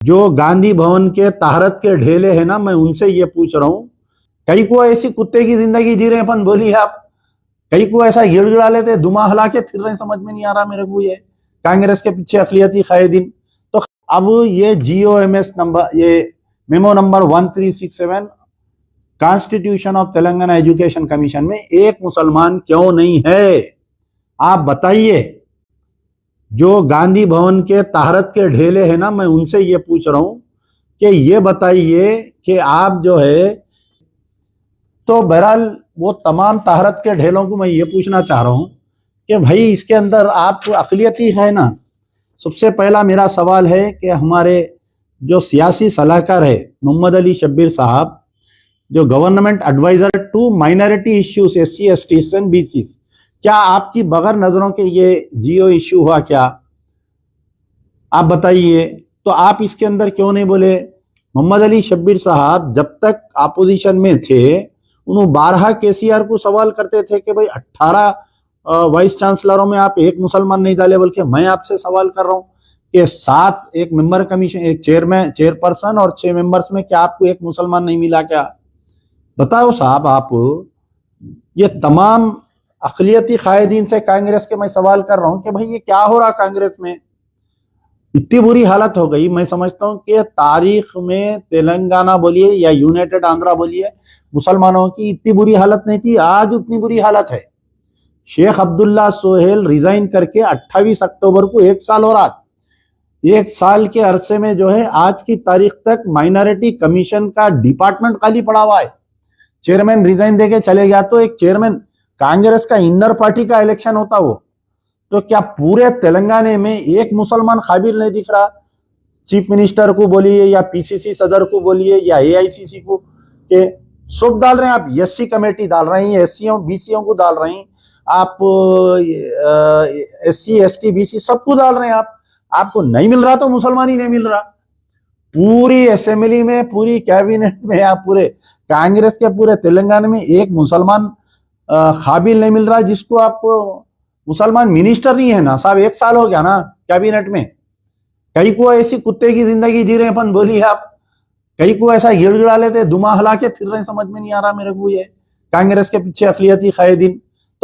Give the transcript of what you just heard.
जो गांधी भवन के ताहरत के ढेले हैं ना, मैं उनसे ये पूछ रहा हूं, कई को ऐसी कुत्ते की जिंदगी जी रहे अपन, बोलिए आप। कई को ऐसा गिड़गिड़ा लेते, दुमा हिला के फिर रहे, समझ में नहीं आ रहा मेरे को ये कांग्रेस के पीछे अखिलियती कायदीन। तो अब ये GOMS नंबर, ये memo number 1367 constitution of Telangana education commission में एक मुसलमान क्यों नहीं है, आप बताइए। जो गांधी भवन के ताहरत के ढेले हैं ना, मैं उनसे ये पूछ रहा हूं कि ये बताइए कि आप जो है, तो बहरहाल वो तमाम ताहरत के ढेलों को मैं ये पूछना चाह रहा हूं कि भाई इसके अंदर आप अक़लियती है ना। सबसे पहला मेरा सवाल है कि हमारे जो सियासी सलाहकार है मोहम्मद अली शब्बीर साहब, जो government adviser to minority issues SC STs and BCs, क्या आपकी बगैर नजरों के ये GO इश्यू हुआ क्या, आप बताइए। तो आप इसके अंदर क्यों नहीं बोले। मोहम्मद अली शब्बीर साहब जब तक अपोजिशन में थे, उन्होंने 12 KCR को सवाल करते थे कि भाई 18 वाइस चांसलरों में आप एक मुसलमान नहीं डाले, बल्कि मैं आपसे सवाल कर रहा हूं कि 7 एक मेंबर कमीशन, एक चेयरपर्सन और 6 मेंबर्स में क्या आपको एक मुसलमान नहीं मिला क्या, बताओ साहब आप। ये तमाम अक़लियती कायदीन से कांग्रेस के मैं सवाल कर रहा हूं कि भाई ये क्या हो रहा कांग्रेस में, इतनी बुरी हालत हो गई। मैं समझता हूं कि तारीख में तेलंगाना बोलिए या यूनाइटेड आंध्रा बोलिए, मुसलमानों की इतनी बुरी हालत नहीं थी, आज उतनी बुरी हालत है। शेख अब्दुल्ला सोहेल रिजाइन करके 28 अक्टूबर को 1 साल हो रहा। 1 साल के अरसे में जो है आज की तारीख तक माइनॉरिटी कमीशन का डिपार्टमेंट खाली पड़ा हुआ है। चेयरमैन रिजाइन देके चले गया, तो एक चेयरमैन कांग्रेस का इनर पार्टी का इलेक्शन होता हो, तो क्या पूरे तेलंगाना में एक मुसलमान काबिल नहीं दिख रहा। चीफ मिनिस्टर को बोलिए या PCC सदर को बोलिए या AICC को, के सब डाल रहे हैं आप। SC कमेटी डाल रहे हैं, SCओं BCओं को डाल रहे हैं आप, SC ST BC सबको डाल रहे हैं आप। आपको नहीं मिल रहा तो मुसलमान ही नहीं मिल रहा। पूरी असेंबली में, पूरी कैबिनेट में, आप पूरे कांग्रेस के पूरे तेलंगाना में एक मुसलमान काबिल नहीं मिल रहा, जिसको आप मुसलमान मिनिस्टर नहीं है ना साहब। 1 साल हो गया ना कैबिनेट में। कई को ऐसी कुत्ते की जिंदगी जी रहे अपन, बोलिए आप। कई को ऐसा गिड़गिड़ा लेते, दुमा हिला के फिर रहे, समझ में नहीं आ रहा मेरे को ये कांग्रेस के पीछे अक़लियती कायदीन।